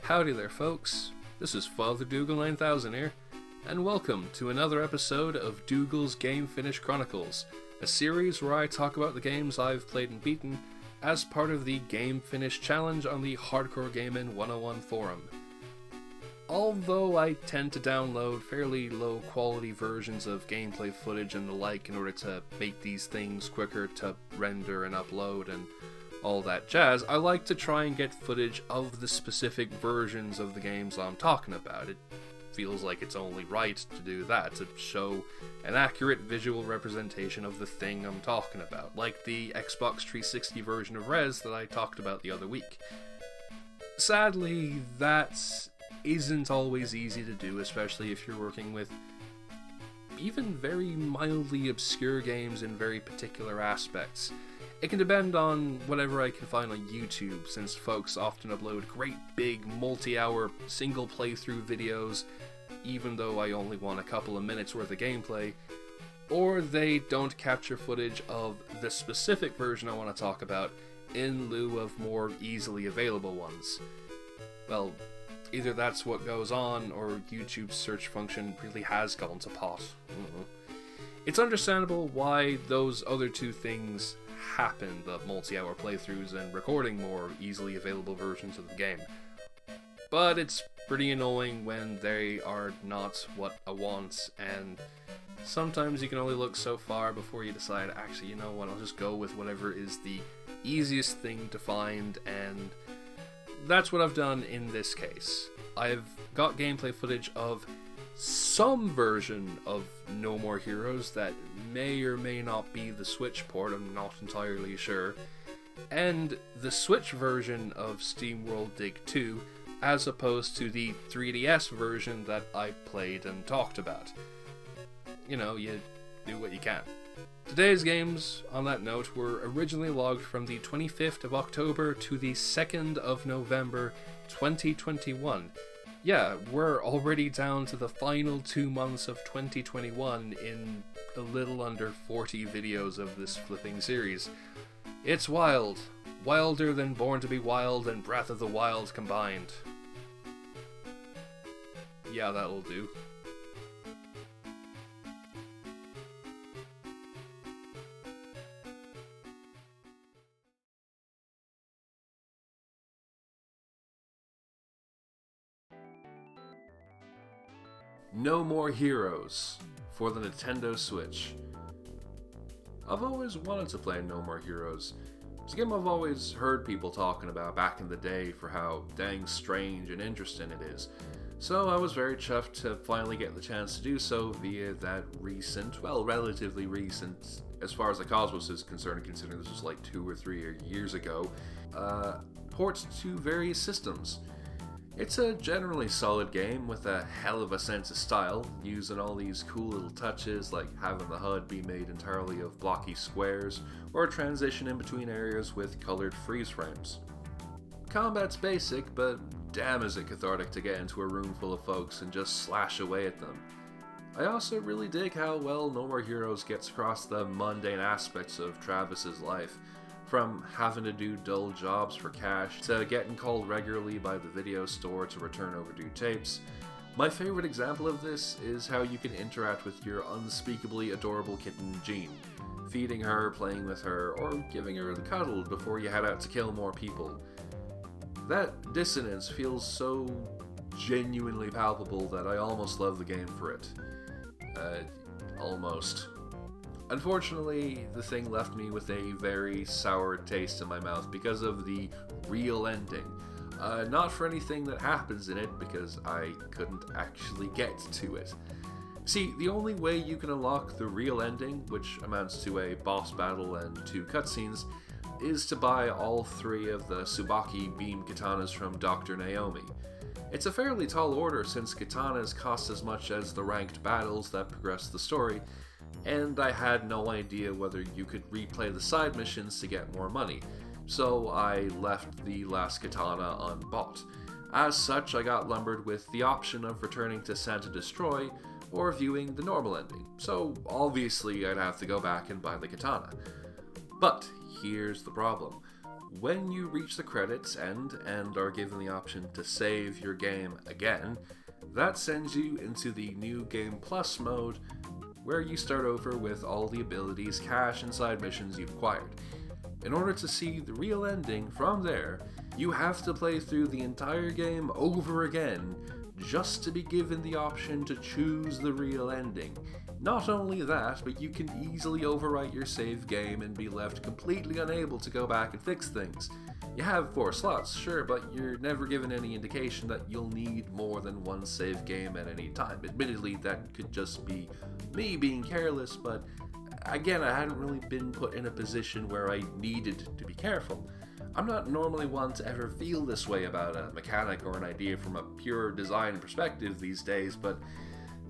Howdy there, folks. This is Father Dougal 9000 here, and welcome to another episode of Dougal's Game Finish Chronicles, a series where I talk about the games I've played and beaten as part of the Game Finish Challenge on the Hardcore Gaming 101 forum. Although I tend to download fairly low quality versions of gameplay footage and the like in order to make these things quicker to render and upload and all that jazz, I like to try and get footage of the specific versions of the games I'm talking about. It feels like it's only right to do that, to show an accurate visual representation of the thing I'm talking about, like the Xbox 360 version of Rez that I talked about the other week. Sadly, that isn't always easy to do, especially if you're working with even very mildly obscure games in very particular aspects. It can depend on whatever I can find on YouTube, since folks often upload great big multi-hour single playthrough videos, even though I only want a couple of minutes worth of gameplay, or they don't capture footage of the specific version I want to talk about in lieu of more easily available ones. Well, either that's what goes on, or YouTube's search function really has gone to pot. It's understandable why those other two things happen, the multi-hour playthroughs and recording more easily available versions of the game. But it's pretty annoying when they are not what I want, and sometimes you can only look so far before you decide, actually, you know what, I'll just go with whatever is the easiest thing to find, and that's what I've done in this case. I've got gameplay footage of some version of No More Heroes that may or may not be the Switch port, I'm not entirely sure, and the Switch version of Steamworld Dig 2 as opposed to the 3DS version that I played and talked about. You know, you do what you can. Today's games, on that note, were originally logged from the 25th of October to the 2nd of November 2021. Yeah, we're already down to the final 2 months of 2021 in a little under 40 videos of this flipping series. It's wild. Wilder than Born to be Wild and Breath of the Wild combined. Yeah, that'll do. No More Heroes for the Nintendo Switch. I've always wanted to play No More Heroes. It's a game I've always heard people talking about back in the day for how dang strange and interesting it is. So I was very chuffed to finally get the chance to do so via that recent, well, relatively recent, as far as the cosmos is concerned, considering this was like 2 or 3 years ago, port to various systems. It's a generally solid game with a hell of a sense of style, using all these cool little touches like having the HUD be made entirely of blocky squares, or transition in between areas with colored freeze frames. Combat's basic, but damn is it cathartic to get into a room full of folks and just slash away at them. I also really dig how well No More Heroes gets across the mundane aspects of Travis's life, from having to do dull jobs for cash, to getting called regularly by the video store to return overdue tapes. My favorite example of this is how you can interact with your unspeakably adorable kitten Jean, feeding her, playing with her, or giving her the cuddle before you head out to kill more people. That dissonance feels so genuinely palpable that I almost love the game for it. Almost. Unfortunately, the thing left me with a very sour taste in my mouth because of the real ending. Not for anything that happens in it, because I couldn't actually get to it. See, the only way you can unlock the real ending, which amounts to a boss battle and 2 cutscenes, is to buy all 3 of the Tsubaki beam katanas from Dr. Naomi. It's a fairly tall order since katanas cost as much as the ranked battles that progress the story, and I had no idea whether you could replay the side missions to get more money, so I left the last katana unbought. As such, I got lumbered with the option of returning to Santa Destroy or viewing the normal ending, so obviously I'd have to go back and buy the katana. But here's the problem. when you reach the credits end and are given the option to save your game again, that sends you into the New Game Plus mode, where you start over with all the abilities, cash, and side missions you've acquired. In order to see the real ending from there, you have to play through the entire game over again just to be given the option to choose the real ending. Not only that, but you can easily overwrite your save game and be left completely unable to go back and fix things. You have 4 slots, sure, but you're never given any indication that you'll need more than one save game at any time. Admittedly, that could just be me being careless, but again, I hadn't really been put in a position where I needed to be careful. I'm not normally one to ever feel this way about a mechanic or an idea from a pure design perspective these days, but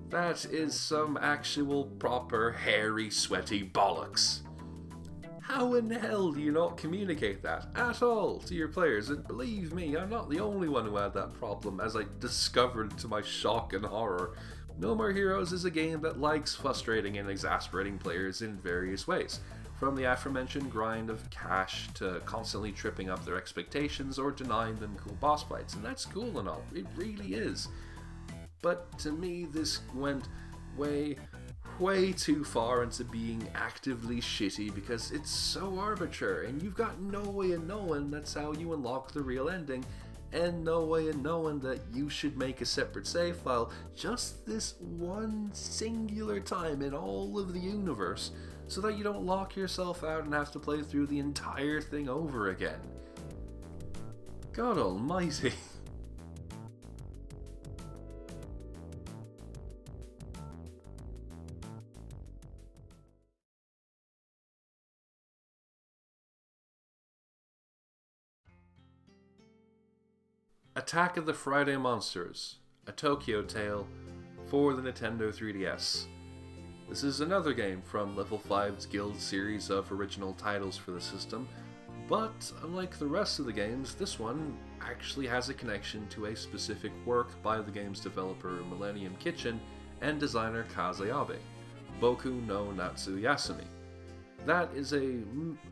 that is some actual proper hairy, sweaty bollocks. How in the hell do you not communicate that at all to your players? And believe me, I'm not the only one who had that problem, as I discovered to my shock and horror. No More Heroes is a game that likes frustrating and exasperating players in various ways, from the aforementioned grind of cash to constantly tripping up their expectations or denying them cool boss fights, and that's cool and all, it really is. But to me, this went way too far into being actively shitty because it's so arbitrary and you've got no way of knowing that's how you unlock the real ending, and no way of knowing that you should make a separate save file just this one singular time in all of the universe so that you don't lock yourself out and have to play through the entire thing over again. God almighty. Attack of the Friday Monsters, a Tokyo tale for the Nintendo 3DS. This is another game from Level 5's Guild series of original titles for the system, but unlike the rest of the games, this one actually has a connection to a specific work by the game's developer Millennium Kitchen and designer Kaze Abe, Boku no Natsu Yasumi. That is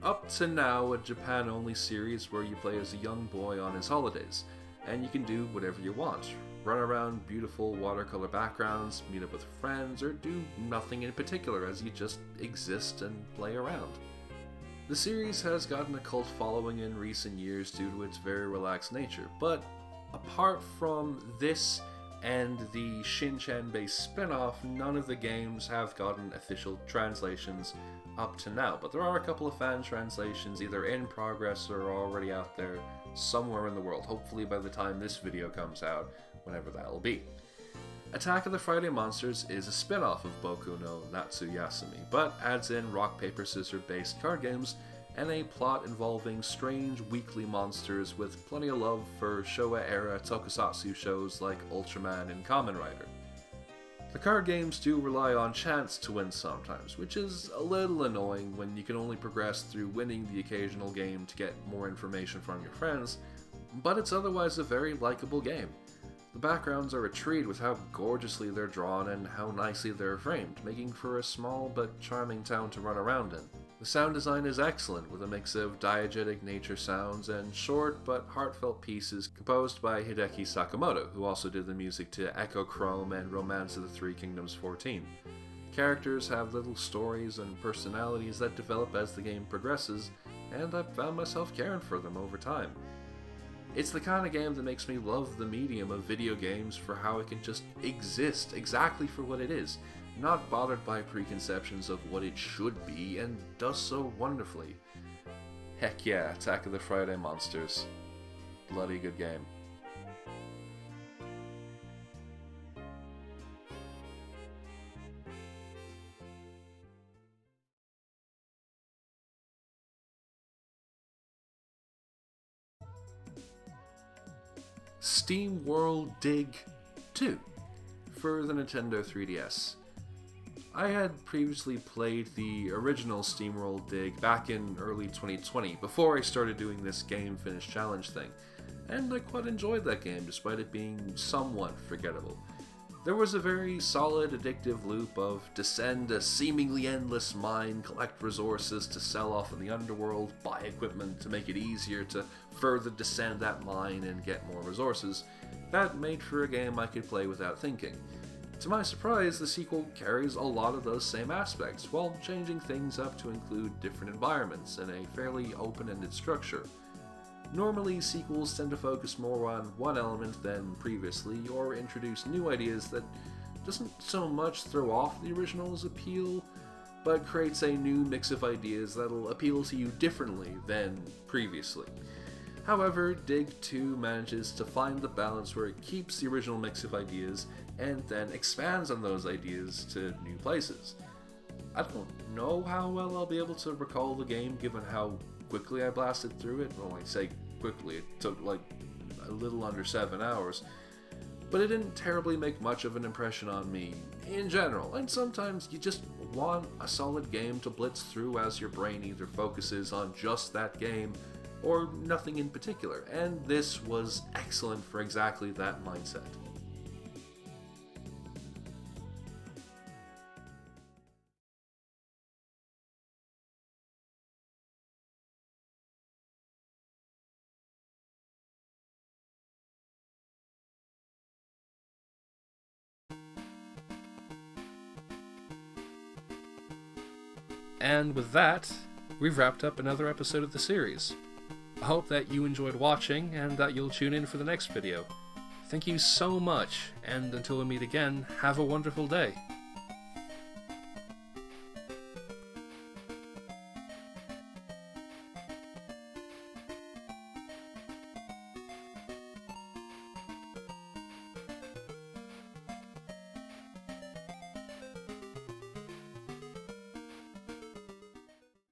up to now, a Japan-only series where you play as a young boy on his holidays, and you can do whatever you want. Run around beautiful watercolor backgrounds, meet up with friends, or do nothing in particular as you just exist and play around. The series has gotten a cult following in recent years due to its very relaxed nature, but apart from this and the Shin-chan-based spin-off, none of the games have gotten official translations up to now, but there are a couple of fan translations either in progress or already out there somewhere in the world, hopefully by the time this video comes out, whenever that'll be. Attack of the Friday Monsters is a spin-off of Boku no Natsu Yasumi, but adds in rock, paper, scissors based card games and a plot involving strange weekly monsters with plenty of love for Showa-era tokusatsu shows like Ultraman and Kamen Rider. The card games do rely on chance to win sometimes, which is a little annoying when you can only progress through winning the occasional game to get more information from your friends, but it's otherwise a very likable game. The backgrounds are a treat with how gorgeously they're drawn and how nicely they're framed, making for a small but charming town to run around in. The sound design is excellent, with a mix of diegetic nature sounds and short but heartfelt pieces composed by Hideki Sakamoto, who also did the music to Echo Chrome and Romance of the Three Kingdoms 14. Characters have little stories and personalities that develop as the game progresses, and I've found myself caring for them over time. It's the kind of game that makes me love the medium of video games for how it can just exist exactly for what it is, not bothered by preconceptions of what it should be, and does so wonderfully. Heck yeah, Attack of the Friday Monsters. Bloody good game. Steamworld Dig 2 for the Nintendo 3DS. I had previously played the original Steamworld Dig back in early 2020, before I started doing this Game Finish Challenge thing, and I quite enjoyed that game despite it being somewhat forgettable. There was a very solid addictive loop of descend a seemingly endless mine, collect resources to sell off in the underworld, buy equipment to make it easier to further descend that mine and get more resources. That made for a game I could play without thinking. To my surprise, the sequel carries a lot of those same aspects, while changing things up to include different environments and a fairly open-ended structure. Normally, sequels tend to focus more on one element than previously, or introduce new ideas that doesn't so much throw off the original's appeal, but creates a new mix of ideas that'll appeal to you differently than previously. However, Dig 2 manages to find the balance where it keeps the original mix of ideas and then expands on those ideas to new places. I don't know how well I'll be able to recall the game given how quickly I blasted through it. Well, I say quickly, it took like a little under 7 hours, but it didn't terribly make much of an impression on me in general, and sometimes you just want a solid game to blitz through as your brain either focuses on just that game or nothing in particular, and this was excellent for exactly that mindset. And with that, we've wrapped up another episode of the series. I hope that you enjoyed watching and that you'll tune in for the next video. Thank you so much, and until we meet again, have a wonderful day.